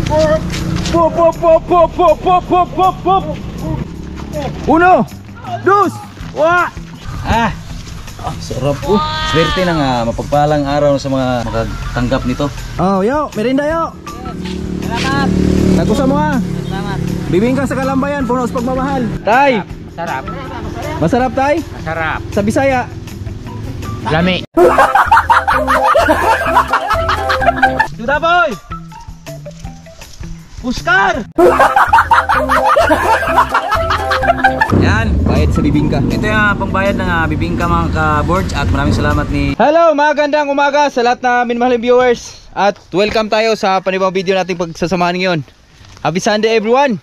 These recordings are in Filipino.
Pop, pop, pop, pop, pop, pop, pop, pop, pop. Uno, dos, wa. Sarap po. Swerte ng mapagpalang araw sa mga makatanggap nito. Oh, yo, merinda yo. Salamat. Tagusa mo ha. Salamat. Bibingka sa Kalambayan, puno sa pagmamahal. Tay, Sarap. masarap tay? Masarap. Sa Bisaya. Lami. Duda boy. Puskar. Yan, bayad sa bibingka. Ito yung pangbayad ng bibingka mga ka-boards at maraming salamat ni... Hello, magandang umaga sa lahat na minamahaling viewers. At welcome tayo sa panibang video nating pagsasamahan ngayon. Happy Sunday everyone.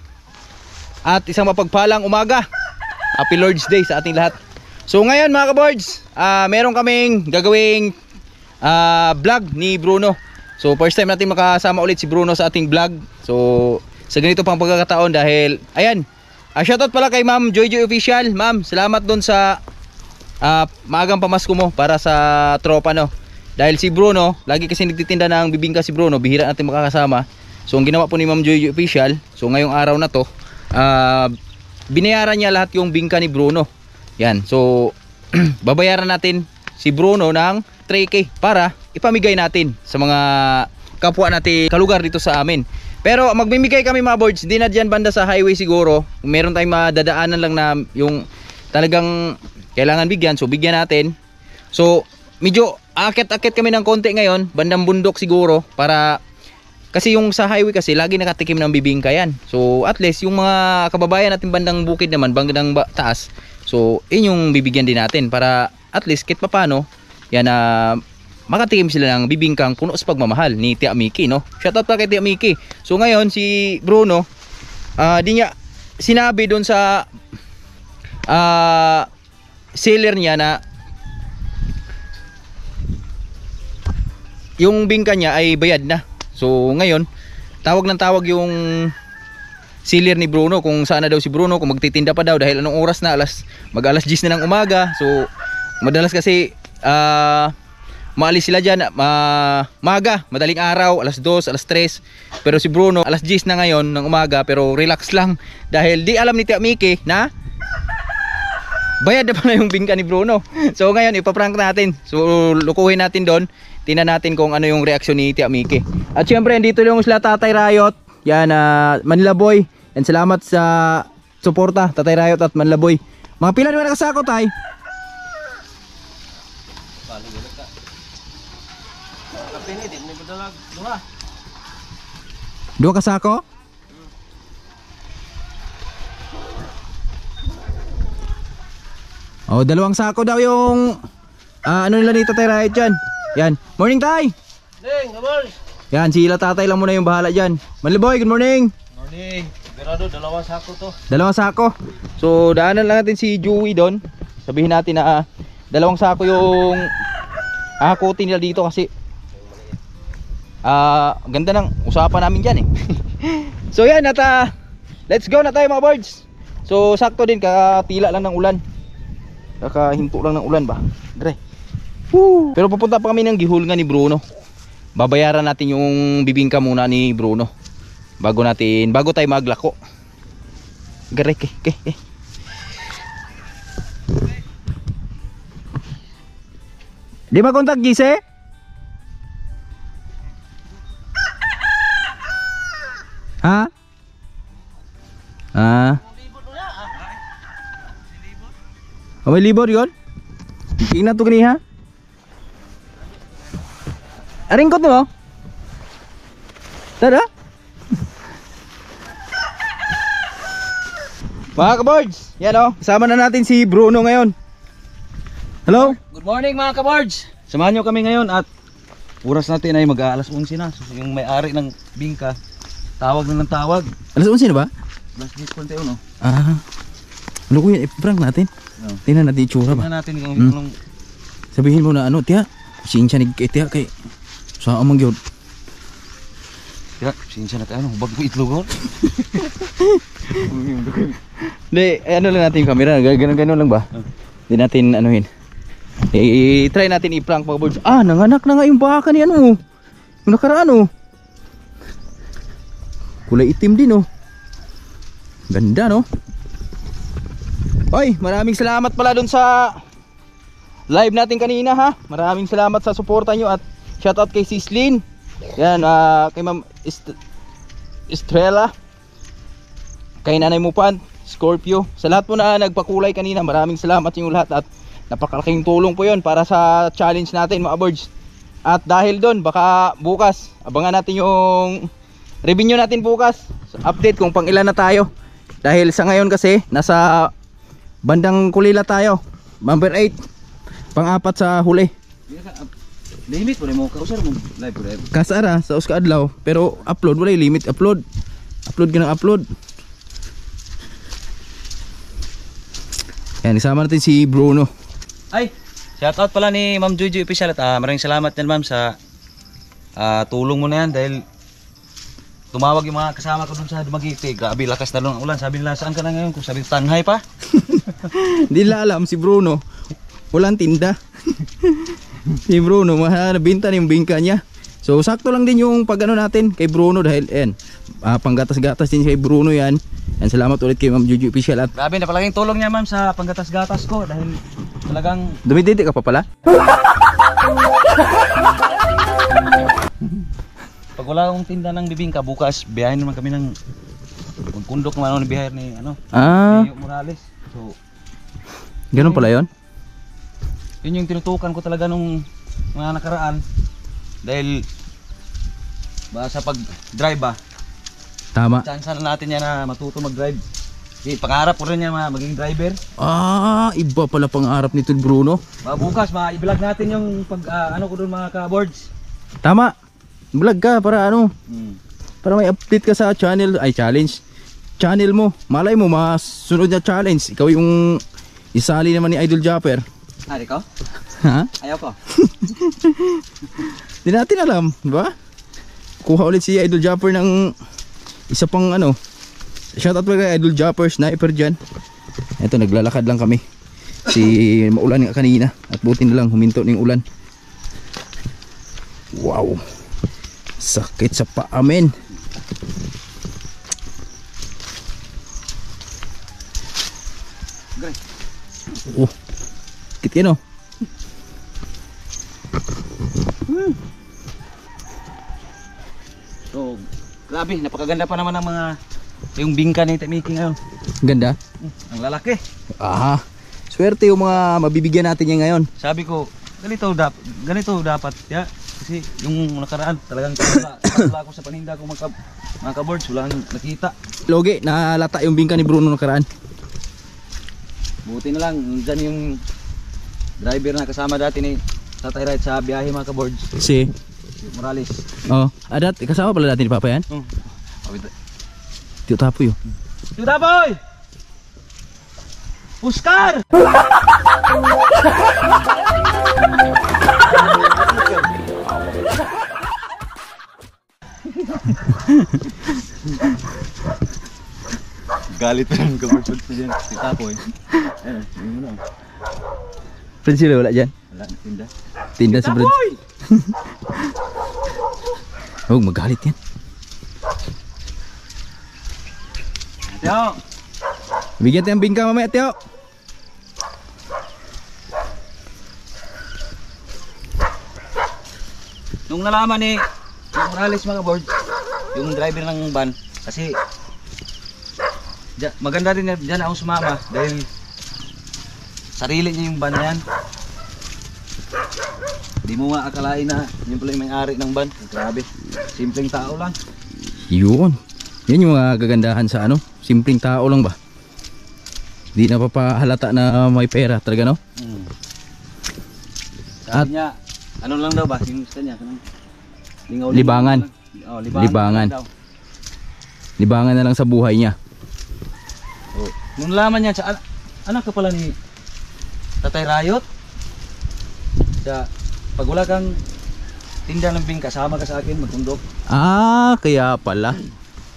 At isang mapagpalang umaga. Happy Lord's Day sa ating lahat. So ngayon mga ka-boards, meron kaming gagawing vlog ni Bruno. So first time natin makasama ulit si Bruno sa ating vlog. So sa ganito pang pagkakataon dahil ayan, shoutout pala kay Ma'am Joy Joy Official. Ma'am, salamat doon sa maagang pamasko mo para sa tropa no. Dahil si Bruno, lagi kasi nagtitinda ng bibingka si Bruno, bihira natin makakasama. So ang ginawa po ni Ma'am Joy Joy Official, so ngayong araw na to, binayaran niya lahat yung bingka ni Bruno. Yan, so babayaran natin si Bruno ng 3K para ipamigay natin sa mga kapwa natin kalugar dito sa amin. Pero magmimigay kami mga boards, hindi na dyan banda sa highway siguro. Meron tayong madadaanan lang na yung talagang kailangan bigyan, so bigyan natin. So medyo akit-akit kami ng konti ngayon, bandang bundok siguro, para kasi yung sa highway kasi lagi nakatikim ng bibingka yan. So at least yung mga kababayan natin bandang bukid naman, bandang taas, so yun yung bibigyan din natin para at least kahit papano yan makatikim sila ng bibingkang puno sa pagmamahal ni Tia Miki, no? Shoutout pa kay Tia Miki. So ngayon si Bruno, di niya sinabi doon sa seller niya na yung bingka niya ay bayad na. So ngayon, tawag ng tawag yung seller ni Bruno kung saan na daw si Bruno, kung magtitinda pa daw dahil anong oras na, mag-alas 10 na ng umaga. So madalas kasi maalis sila dyan maga, madaling araw, alas 2, alas 3. Pero si Bruno, alas 10 na ngayon ng umaga, pero relax lang dahil di alam ni Tia Miki na bayad na pala yung bingka ni Bruno. So ngayon ipaprank natin, so lukuhin natin doon. Tingnan natin kung ano yung reaksyon ni Tia Miki. At syempre dito yung sila Tatay Riot. Yan, Manila Boy. And salamat sa suporta Tatay Riot at Manila Boy. Mga pila naman nakasako tay? Dua kasako? Oh, dalawang sako daw yung ano nila ni Tatay Riot dyan. Yan. Morning tay! Ding, kabol. Yan, sila tatay lang muna yung bahala dyan. Manliboy, good morning! Morning. Berado, dalawang sako to. Dalawang sako. So daanan lang natin si Joey doon. Sabihin natin na dalawang sako yung akutin nila dito kasi ganda ng usapan namin dyan eh. So yan, at let's go na tayo mga birds. So sakto din, kakatila lang ng ulan, kakahinto lang ng ulan ba. Dre. Woo! Pero pupunta pa kami ng gihulngan ni Bruno. Babayaran natin yung bibingka muna ni Bruno bago tayo maglako. Gare ke. Di ba kontak Gise? Ha? May libor yun? Tingnan to gani ha? Aringkot mo? Tada? Mga ka-boards, yan o, kasama na natin si Bruno ngayon. Hello? Good morning mga kabards. Samahan nyo kami ngayon at oras natin ay mag-aalas 11 na. So yung may-ari ng bingka, tawag na ng tawag. Alas 11 na ba? Alas 10:21 no? Ano ko yan, i-prank natin? Tingnan natin itsura ba? Tingnan natin kung anong... Sabihin mo na ano, tiya, sinsya ni kay tiya kay saan mang yun? Tiya, sinsya na tayo, hubag mo itlog ko. Hindi, ano lang natin yung camera, ganun lang ba? Hindi natin anuhin. I-try natin i-prank mga birds. Nanganak na nga yung baka ni ano. Yung nakaraan oh. Kulay itim din oh. Ganda no. Oy, maraming salamat pala dun sa live natin kanina ha. Maraming salamat sa suporta nyo at shoutout kay Sislin. Yan, kay Ma'am Estrella, kay Nanay Mupan, Scorpio, sa lahat po na nagpakulay kanina. Maraming salamat yung lahat at napakalaking tulong po yun para sa challenge natin mga birds. At dahil doon, baka bukas abangan natin yung revenue natin bukas, update kung pang ilan na tayo. Dahil sa ngayon kasi nasa bandang Kulila tayo, number 8, pang-4 sa huli. Limit po mo kausar mo live po live. Kasara sa uska adlaw, pero upload wala limit, upload ka ng upload. Yan, isama natin si Bruno. Ay, shoutout pala ni Ma'am Juju Official at maraming salamat din ma'am sa tulong mo na yan dahil tumawag yung mga kasama ko dun sa Dumaguete. Grabe, lakas na lang ang ulan. Sabi nila, saan ka na ngayon? Kung sabi, Tanhay pa. Hindi nila alam si Bruno walang tinda. Si Bruno nabinta na yung bingka niya. So sakto lang din yung pag ano natin kay Bruno dahil panggatas-gatas din kay Bruno yan. And salamat ulit kay Ma'am Juju Official at Grabe, napalaking tulong niya ma'am sa panggatas-gatas ko dahil talagang dumididi ka pa pala. pag wala akong tinda ng bibingka bukas, biyahin naman kami ng kundok naman ng biyahe ni ni Morales. So Ganun pala yun? yun yung tinutukan ko talaga nung mga nakaraan dahil sa pag-drive Tama. chance na natin yan na matuto mag-drive. Pangarap ko rin yan maging driver. Iba pala pangarap nito Bruno. Bukas i-vlog natin yung pag ko doon mga ka-boards. Tama. Vlog ka para para may update ka sa channel channel mo. Malay mo masunod na challenge ikaw yung isali naman ni Idol Japper. Ikaw? Ha? Ayaw ko. Di natin alam, di ba? Kuha ulit si Idol Japper ng isa pang shoutout pa kay Idol Japper, sniper dyan. Eto, naglalakad lang kami. Maulan nga kanina at buti na lang huminto ng ulan. Wow, sakit sa paa men. Sakit yan oh. So, grabe, napakaganda pa naman ng yung bingka ni Temiki ngayon. Ganda. Ang lalaki. Swerte yung mga mabibigyan natin yan ngayon. Sabi ko, ganito dapat ya. Kasi yung nakaraan talagang wala ako sa paninda ko mga ka-boards, wala nang nakita. Logi, nalata yung bingka ni Bruno nakaraan. Buti na lang, dyan yung driver na kasama dati ni Tatay Ride sa biyahe mga ka-boards. Si Morales. kasama pala natin ni Papa yan? Tiyo tapo yun. Tuda boy! Puskar! Galit pa yung ka-boards dyan. Si Tapoy. Yun mo lang. Friends sila wala dyan? Wala, tinda. Tinda sa friends. Magalit yan. Tiyo! Bigyan tayo ng bingka mamaya, Tiyo. Nung nalaman ni Morales mga board, yung driver ng van, kasi maganda rin dyan akong sumama dahil sarili niya yung van na yan. Di mo nga akalain na yun pala yung may-ari ng van. Grabe, simpleng tao lang. Yun. Yan yung mga kagandahan sa simpleng tao lang ba? Di na papahalata na may pera talaga, no? Sabi niya, ano lang daw ba? Yung gusto niya, libangan. Libangan. Daw. Libangan na lang sa buhay niya. Nung laman niya, anak ka pala ni Tatay Rayot. Pag wala kang tinda ng bingka, kasama ka sa akin, magkundok. Kaya pala.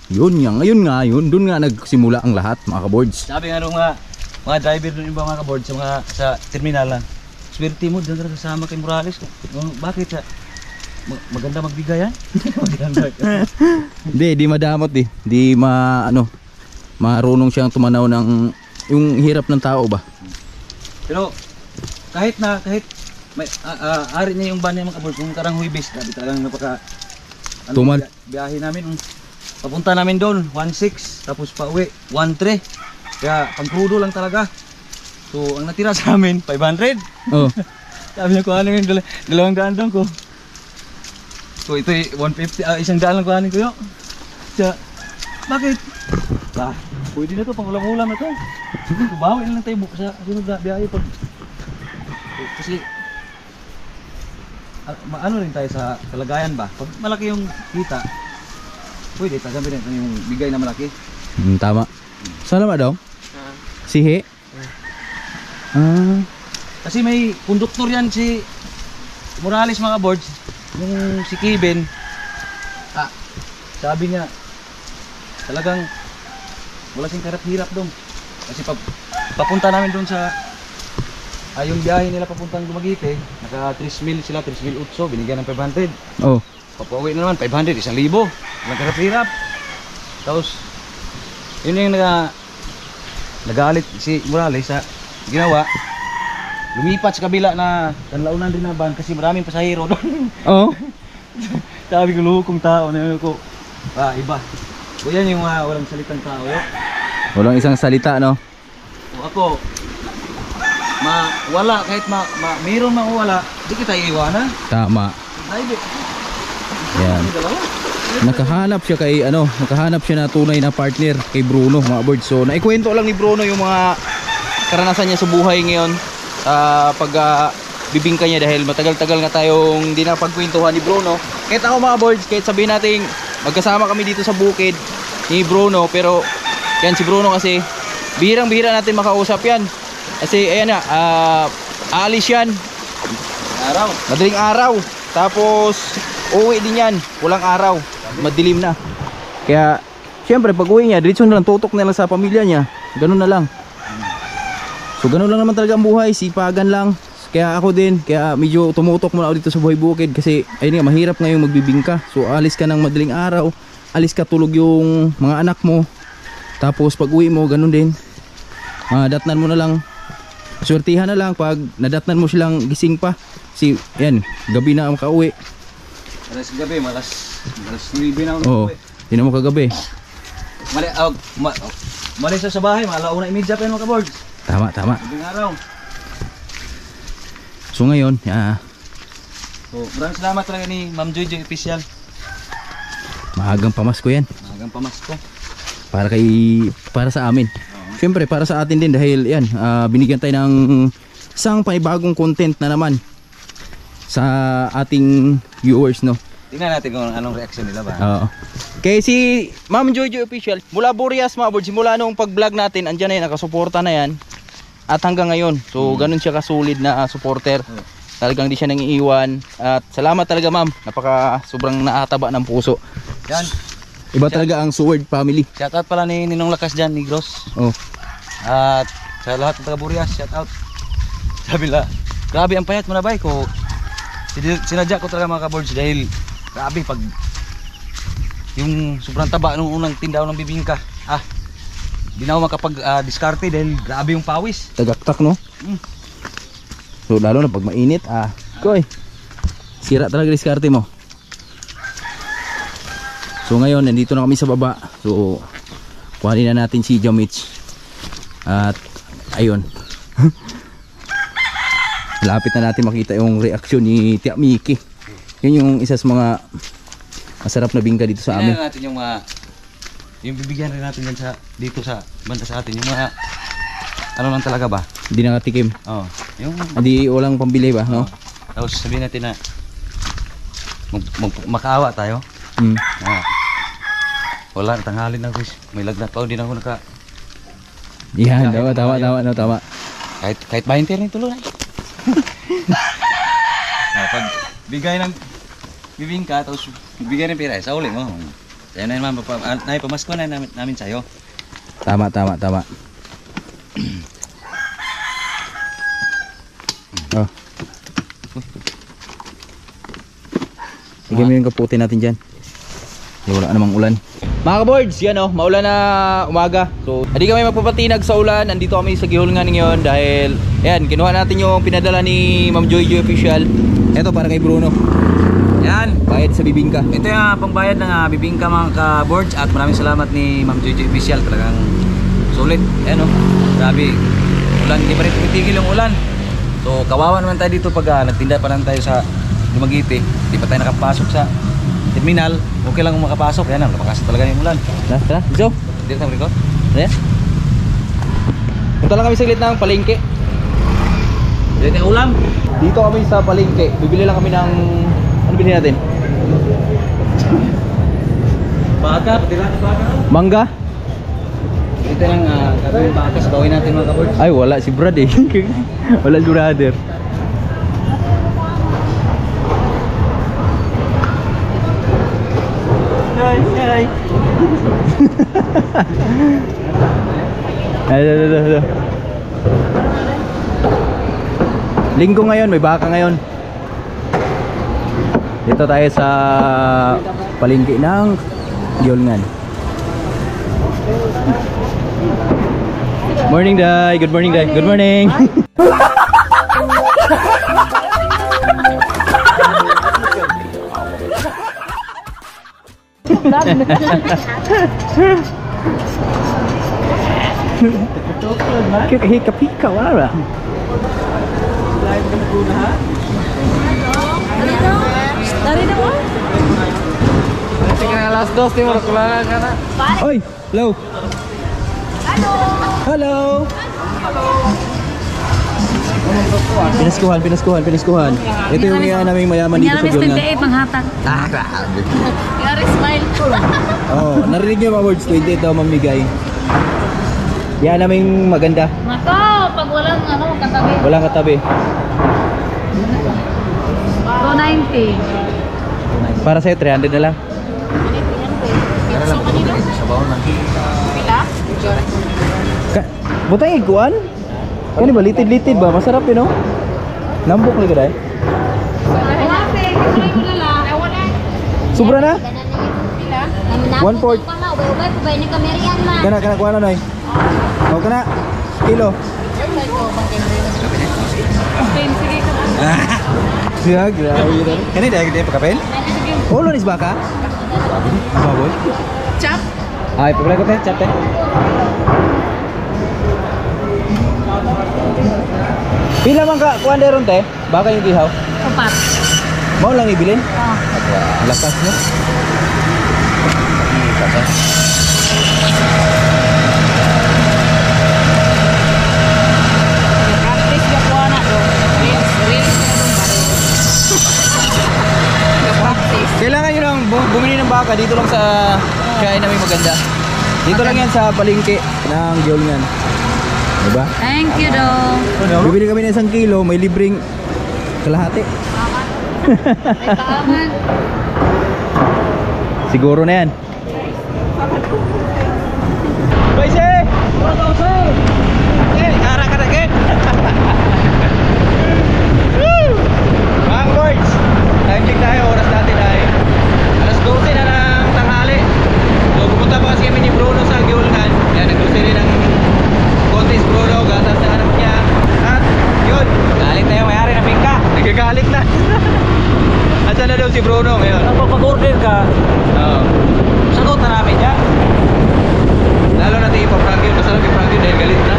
Yun doon nga nagsimula ang lahat mga ka-boards. Sabi nga nung mga driver doon yung mga ka-boards sa terminal lang. Swerte mo, doon ka kasama kay Morales. Bakit maganda magbigay yan. Maganda. Di madamot eh. Di marunong siyang tumanaw ng yung hirap ng tao ba. Pero kahit may ari niya yung van niya mga kaboys, kung karang Huwebes, grabe talagang napaka Tumal. biyahe namin. Papunta namin doon 1.6 tapos pauwi 1.3. Kaya pangkrudo lang talaga. So ang natira sa amin 500. Oh. Sabi niya ko ano yung 200 doon ko. So ito 150, 100 lang kuhanin ko yun. Siya, bakit? Bah, pwede na to, pang ulam-ulam na to. Bawi na lang tayo bukas sa sunod na biyahe pag... Kasi, ano rin tayo sa kalagayan ba? Pag malaki yung kita, pwede, tagamit rin yung bigay na malaki. Tama. Saan naman daw? Sihe? Kasi may konduktor yan si Morales mga boards. Yung si Kevin, sabi niya talagang wala sing karap-hirap doon. Kasi papunta namin doon sa yung biyahe nila papuntang Dumaguete, naka 3,000 sila, 3,800, binigyan ng 500. Oh. Papauwi na naman 500, 1,000. Walang karap-hirap. Tapos yun yung nagalit si Morales sa ginawa. Lumipat sa kabila na kanlaunan din na van kasi maraming pasahero doon. Oh. Sabi ko, lukong tao na yun ko. Iba. So yan yung walang salitang tao yun. Walang isang salita, no? So, ako, wala kahit mayroon mang wala, di kita iiwanan. Tama. Ay, di. Yan. Nakahanap siya na tunay na partner kay Bruno, mga birds. So naikwento lang ni Bruno yung mga karanasan niya sa buhay ngayon. Pag bibingka niya dahil matagal-tagal nga tayong hindi napagkwentuhan ni Bruno. Kahit ako mga boards, kahit sabihin natin magkasama kami dito sa bukid ni Bruno, pero yan si Bruno kasi bihirang-bihira natin makausap yan. Kasi ayan na, aalis yan madaling araw, tapos uwi din yan, walang araw, madilim na. Kaya syempre pag uwi niya, diretso na lang, tutok na lang sa pamilya niya, ganun na lang. So ganun lang naman talaga ang buhay, sipagan lang. Kaya ako din, kaya medyo tumutok muna ako dito sa buhay bukid kasi ayun nga, mahirap ngayong magbibingka. So alis ka ng madaling araw, alis ka tulog yung mga anak mo. Tapos pag uwi mo, ganun din. Datnan mo na lang. Swertihan na lang pag nadatnan mo silang gising pa. Kasi yan, gabi na makauwi. Malas gabi, malas 9 na ako Oo, hindi na mo kagabi. Malis sa bahay, malauna imidya pa yun mga kaboard. Tama, tama. Ibing araw. So ngayon, So, maraming salamat talaga ni Ma'am Jojo Official. maagang pamasko yan. Magang pamasko. Para sa amin. Siyempre para sa atin din dahil yan, binigyan tayo ng isang panibagong content na naman sa ating viewers, no. Tingnan natin kung anong reaction nila ba. Oo. Kaya si Ma'am Jojo Official, mula Burias mga board, simula nung pag-vlog natin, andyan na yan, nakasuporta na yan. At hanggang ngayon, so ganun siya kasulid na supporter. Talagang di siya nangiiwan. At salamat talaga ma'am, sobrang naataba ng puso. Yan. Iba talaga ang Sword family. Shoutout pala ni Ninong Lakas dyan, ni Gross. Oh. At sa lahat ng taga Burias, shoutout. Sabi nila, grabe ang payat mo na bay ko. Sinadya ko talaga mga kaboards dahil grabe pag yung sobrang taba nung unang tindaw ng bibingka. Di na ako makapag-diskarte dahil grabe yung pawis. Tagaktak, no? So lalo na pag mainit, koy. Sira talaga diskarte mo. So ngayon, nandito na kami sa baba. So kuhanin na natin si Jamich. At ayun. Lapit na natin makita yung reaksyon ni Tia Miki. Yun yung isa sa mga masarap na bingka dito sa amin. Tingnan natin yung bibigyan rin natin dito sa banda sa atin. Yung mga ano lang talaga ba? Hindi nakatikim. Oo. Hindi walang pambili ba, no? Tapos sabihin natin na makaawa tayo. Wala, tanghalin na guys. May lagnat pa, hindi na ako Yan, tama. Kahit 20 rin tuloy. Pag bigay ng bibingka, tapos bigay ng pira, sa uli mo. Kaya na naman, pamasko na namin sa'yo. Tama. Oh. Lagyan mo yung kaputi natin dyan. Wala namang ulan. Mga kaboards, yan oh, maulan na umaga. So, hindi kami magpapatinag sa ulan. Nandito kami sa Gihulngan ngayon dahil ayan, kinuha natin yung pinadala ni Ma'am Joy Joy Official. Ito para kay Bruno. Yan. Bayad sa bibingka. Ito yung pangbayad ng bibingka mga ka-boards at maraming salamat ni Ma'am Joy Joy Official. Talagang sulit. Ayan oh. Grabe. Ulan, hindi pa rin tumitigil yung ulan. So kawawa naman tayo dito pag nagtinda pa lang tayo sa Dumaguete. Hindi pa tayo nakapasok sa terminal. Okay lang kung makapasok. Ayan lang, napakasa talaga yung ulan. Tara, Joe. Dito tayo Rico. Ayan. Punta lang kami saglit ng palengke. Dito tayo ulam. Dito kami sa palengke. Bibili lang kami ng... Ano bilhin natin? Baka, pati lang baka. Mangga? Dito lang gagawin baka sa gawin natin mga ka-boards. Ay, wala si Brad eh. Wala si brother. Hi. Ay. Linggo ngayon, may baka ngayon. Dito tayo sa palengke ng Gihulngan. Morning, Day. Good morning, Day. Good morning. Hika-hika, wala. Dari na mo? Tingnan alas 2 timur kulangan ka na. Oy, hello. Hello. Pinaskuhan. Ito yung naming mayaman dito sa Gihulngan. 28 manghatag. Ah, grabe. Yari smile. Oh, narinig niyo mga words 28 daw mamigay. Yan naming maganda. Nako, pag walang katabi. Walang katabi. 290. Para sa'yo 300 na lang. Pila? Butang iguan? Kani ba litid-litid ba? Masarap yun, no? Nambok lagi dai. Sobra na? Pila? 1/4. Kana kuha na noy. O kana kilo. Sige ka. Siya, grabe na. Kani dai gede pakapel? Oh, lonis baka? Baboy. Chop? Ay, pagla ko tayo, chat tayo. Pila man ka, kuhan deron te? Baka yung gihaw? Upat. Mau lang ibilin? Oh. Lakas mo. Practice ya po na do. Reels practice. Kailangan nyo lang bumili ng baka dito lang sa kain namin maganda. Dito lang yan sa palengke ng Gihulngan. Diba? Thank you do. Bibili kami ng 1 kilo, may libreng kalahati. Ay paaman. Siguro na yan. Paise! Kara ka na agad! Mga boys, time check tayo. Oras natin ay alas 12 na ng tanghali. So pumunta pa kasi kami ni Bruno sa Gihulngan. Yan, nag-grocery ng kontis Bruno, gatas na anak niya. At yun, galit na yung may-ari ng bingka. Nagagalit na. Asan na daw si Bruno ngayon? Kapag mag-order ka, Oo. sagot na namin yan. Lalo natin ipaprank yun. Masarap ipaprank yun dahil galit na.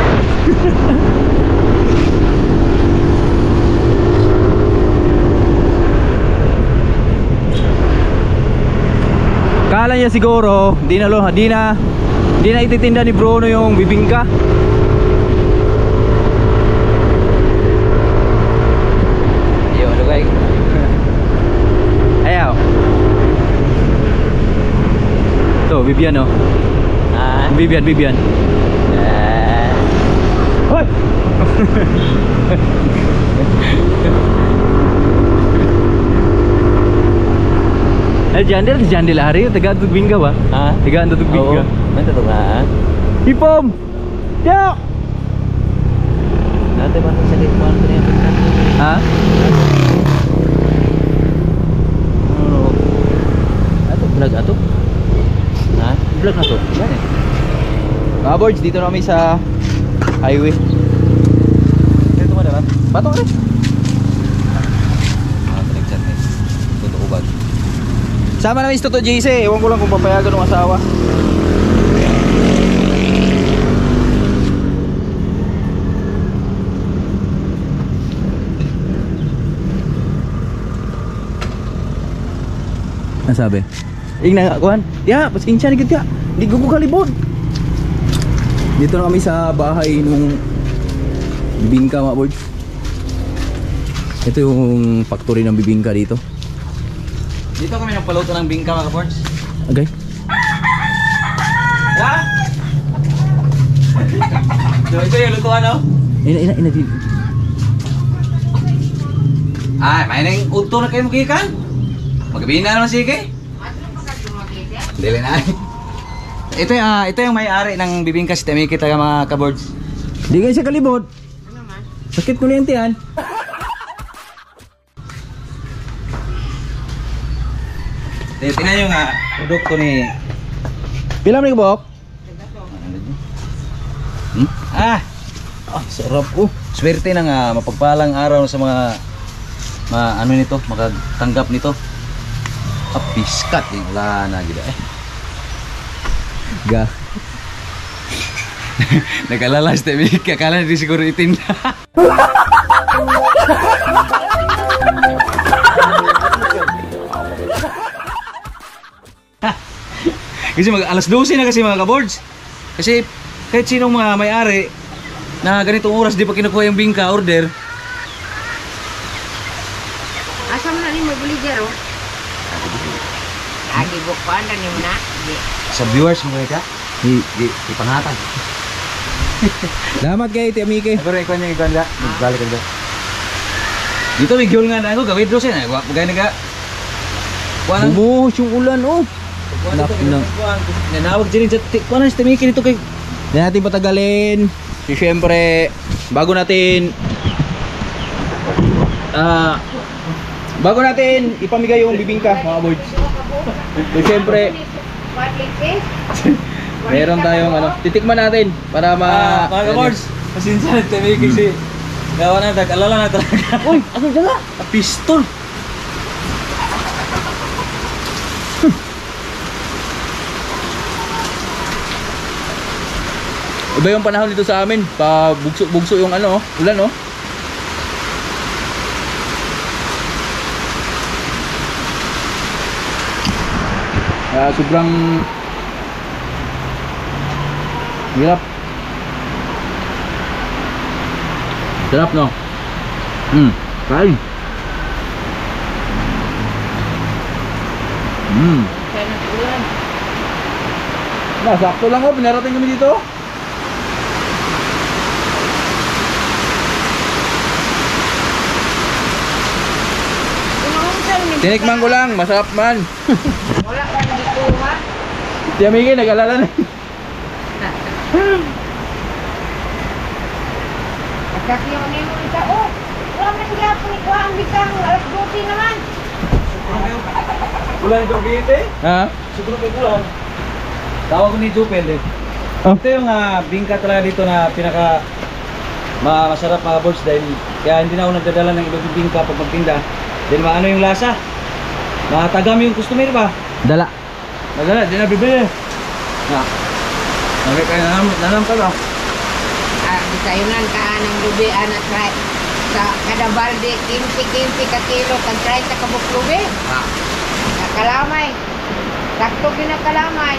Kala niya siguro, di na ititinda ni Bruno yung bibingka. Yun, lugay. Ayaw. Tuh, Bibian oh. Bibian. Hoy! Jandil hari, taga tutug bingga ba? Ha? Taga tutug bingga. Nanti tuh nga. Ipom! Tiyak! Nanti masuk sa dito mo Ha? Vlog ato? Ha? Vlog na to. Yan eh. Mga boards, dito na kami sa highway. Dito mo dapat. Patong rin. Taligsan eh. Totoo ba? Sama namin si Toto JC. Ewan ko lang kung papayagan ng asawa. Ano sabi? Ingna nga, kuhan. Ya, pasensya na gid ka. Hindi ko kalibod. Dito na kami sa bahay nung bibingka, mga boards. Ito yung factory ng bibingka dito. Dito kami nagpaluto ng bingka mga kaports. Okay. Ha? So ito yung lutuan no? Ina di. Ay, may nang uto na kayo magikan. Magabihin na naman sige. Dili na. Ito yung may-ari ng bibingka si Temi kita mga kabords. Di kayo siya kalibot. Sakit ko na yung tiyan. Tingnan nyo nga, produkto ni... Pila mo ni Bok? Ah! Ah, sarap ko. Swerte ng mapagpalang araw sa mga ano nito, makatanggap nito. Piskat yung wala na gida eh. Ga. Nag-alala si Temi, kakala na siguro itinda. Kasi alas 12 na kasi mga kabords. Kasi kahit sinong mga may-ari na ganitong oras di pa kinukuha yung bingka order. Asam na ni magbili jaro. Agi bukuan na ni mo na. Di. Sa viewers mo ka, di panghatan. Salamat kay Tia Miki. Ako rin ikaw niya ikaw nga, balik ka dito. Dito may gyul nga na ako, gawin doon siya. Magay na ka. Bumuhos yung ulan, oh. Nak. Nanawag dyan sa kuha na si Temi dito kay... Hindi natin patagalin. So, syempre, bago natin ipamigay yung bibingka, mga boys. So, syempre, meron tayong titikman natin para Mga kabords, pasensya na Temi kasi gawa na, alala na talaga. Uy, ano dala? Pistol! Iba yung panahon dito sa amin, pa bugso yung ulan, oh. Sobrang hirap. Sarap, no? Kain. Sakto lang, oh, pinarating kami dito. Tinikman ko lang, masarap man. Wala ka dito ha. Tia Miki, nag-alala na. Kakasiyaw ni mo ita. Oh, wala man siya po ni kuha ang bitang. Alas 12 naman. Ulan ito gite? Ha? Siguro kay ulan. Tawag ko ni Jupel eh. Oh. Ito yung bingka talaga dito na pinaka masarap mga boys dahil kaya hindi na ako nagdadala ng ibang bingka pag magtinda. Dahil maano yung lasa. Matagam yung customer ba? Dala. Madala, di na bibili. Na. Nagay kayo nanam ka ba? Bisayunan ka ng lubi anak try. Sa kada balde 15 ka kilo kag try sa kabuk lubi. Kalamay. Sakto kinakalamay.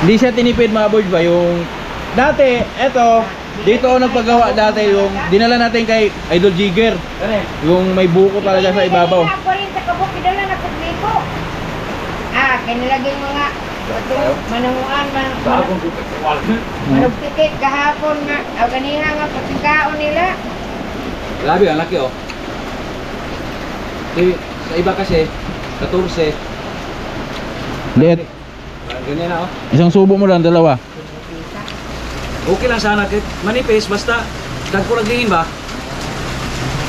Hindi siya tinipid, mga boys ba? Yung dati, eto, dito ako nagpagawa dati yung dinala natin kay Idol Jigger. Kani? Yung may buko talaga sa ibabaw. Hindi na rin sa kabuk idala na pagliko. Kinilagay mga manunguan manugtikit kahapon nga. Aw ganiha nga pagkaon nila. Grabe, ang laki oh. Sa iba kasi, 14. Liit. Ganyan na oh. Isang subo mo lang, dalawa. Okay lang sana kahit manipis, basta dagko lagingin ba?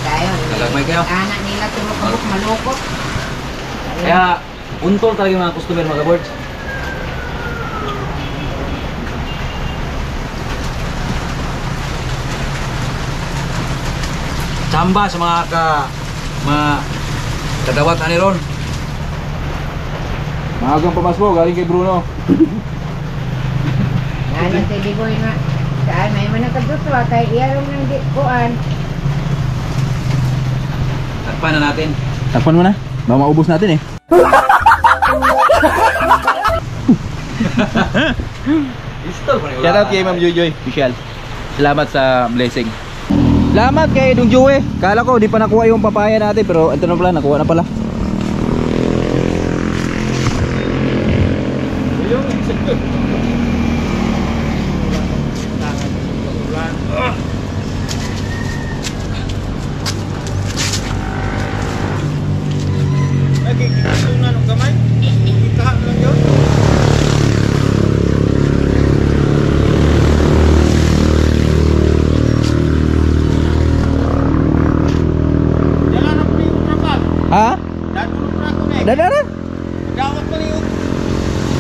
Dayon. Nalagmay kayo. Anak nila turo kabuk malukot. Kaya Untol talaga yung mga customer mga kabords. Chamba sa mga kadawat ani ron. Maagang pamasbo, galing kay Bruno. Ano si Diboy nga. Saan may manakaduswa kay iyarong ng kuan. Takpan na natin. Takpan mo na. Baka maubos natin eh. Shout out kay Ma'am Joy official. Salamat sa blessing. Salamat kay Dong Joey. Kala ko di pa nakuha yung papaya natin pero ito na pala, nakuha na pala. Ha? Dadara? Gawat pa rin yung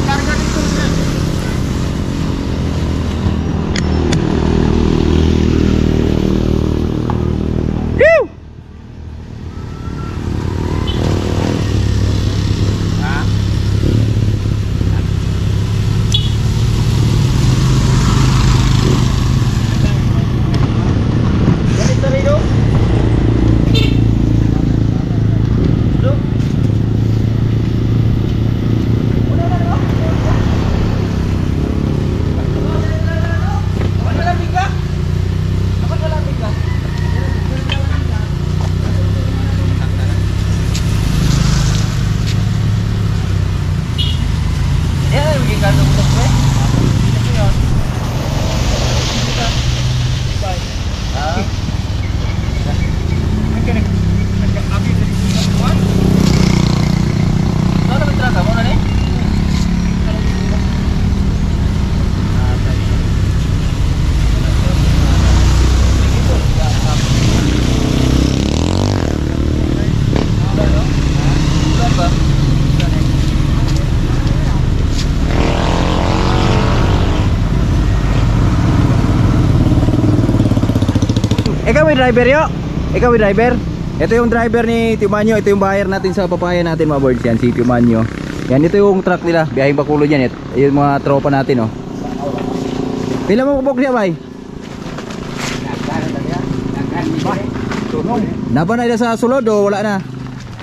karga dito na. Whew! Ikaw yung driver yo? Ikaw yung driver? Ito yung driver ni Timanyo. Ito yung buyer natin sa papaya natin mga boards. Yan si Timanyo. Yan ito yung truck nila. Biyahing Bacolod yan. Yung mga tropa natin oh. Pila mo kupok siya bay? Napa na ila sa sulod o wala na?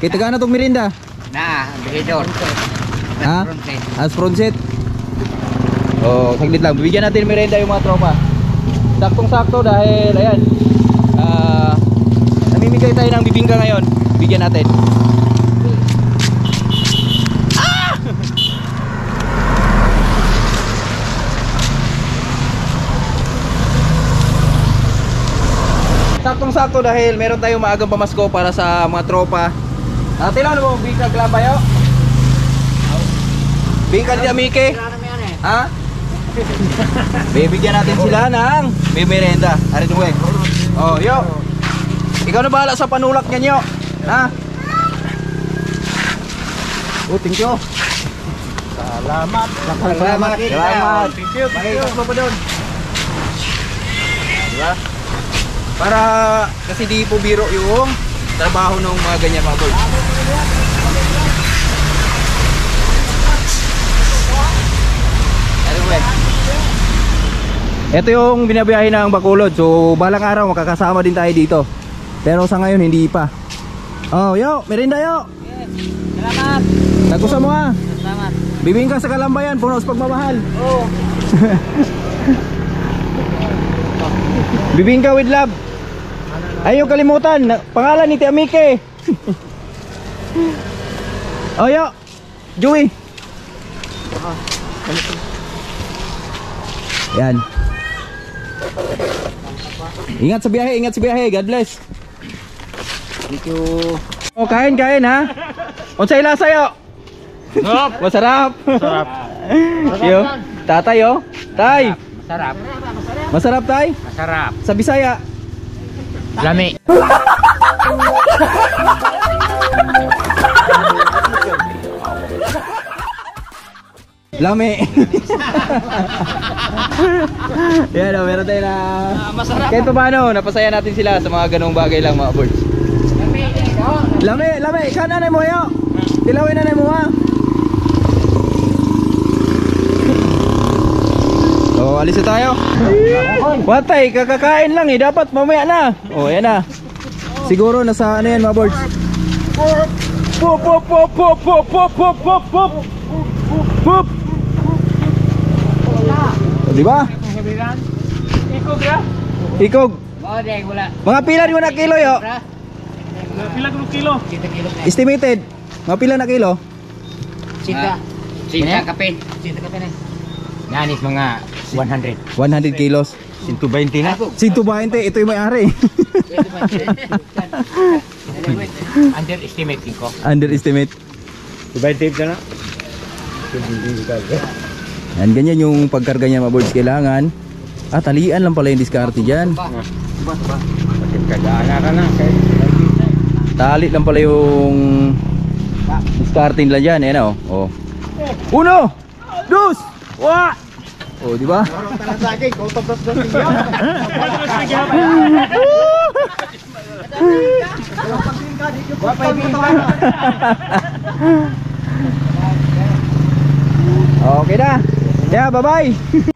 Kita ka na itong merinda? Na, bigidor. Ha? As front set? Oh, saglit lang. Bibigyan natin merinda yung mga tropa. Saktong sakto dahil ayan. Namimigay tayo ng bibingka ngayon. Bigyan natin. Saktong sakto dahil meron tayong maagang pamasko para sa mga tropa. Tilang mo bingka glabayo? Bingka di Amike? Ha? Bibigyan natin sila ng merenda. Ari mo eh. Oh, yo. Ikaw na bahala sa panulak niyan, yo. Ha? Oh, thank you. Salamat. Salamat. Salamat. Thank you. Makikita mo pa doon. Diba? Para kasi di po biro yung trabaho ng mga ganyan mga boy. Ito yung binabiyahe ng Bacolod. So balang araw makakasama din tayo dito. Pero sa ngayon hindi pa. Oh, yo, merinda yo. Yes. Salamat. Tagusa mo ha. Salamat. Bibingka sa Kalambayan, puno sa pagmamahal. Oh. Bibingka with love. Ayaw kalimutan, pangalan ni Tiamike. Oh, yo. Joey. Yan. Ingat sa biyahe, ingat sa biyahe. God bless. Thank you. Oh, kain ha. Unsay lasa yo? Masarap. Masarap. Yo, tatay oh. Tay. Masarap. Masarap tay? Masarap. Sa Bisaya. Lami. Lami. Yan o, meron tayo na masarap. Kahit pa paano, napasaya natin sila sa mga ganong bagay lang mga birds. Lami, lami. Saan nanay mo yo? Tilawin nanay mo ha. Oh, alis na tayo. Watay, kakakain lang eh. Dapat mamaya na. Oh, yan na. Siguro nasa ano yan mga birds. Pop, pop, pop, pop, pop, pop, pop, pop, pop. Pop. Di ba? Ikog ya? Ikog. Oh, dahil wala. Mga pila di mo na kilo yo? Pila ko kilo? Estimated. Mga pila na kilo? Sita. Sita kapin. Sita kapin eh. Nanis mga 100. 100 kilos. 120 na. 120. Ito yung may-ari. Underestimate ko. Underestimate. 20 na. Yan, ganyan yung pagkarga niya mga birds. Kailangan talian lang pala yung diskarte dyan. Tali lang pala yung diskarte nila dyan. Ayan o. Uno! Dos! Wa! O, di ba? Okay na. Yeah, bye-bye.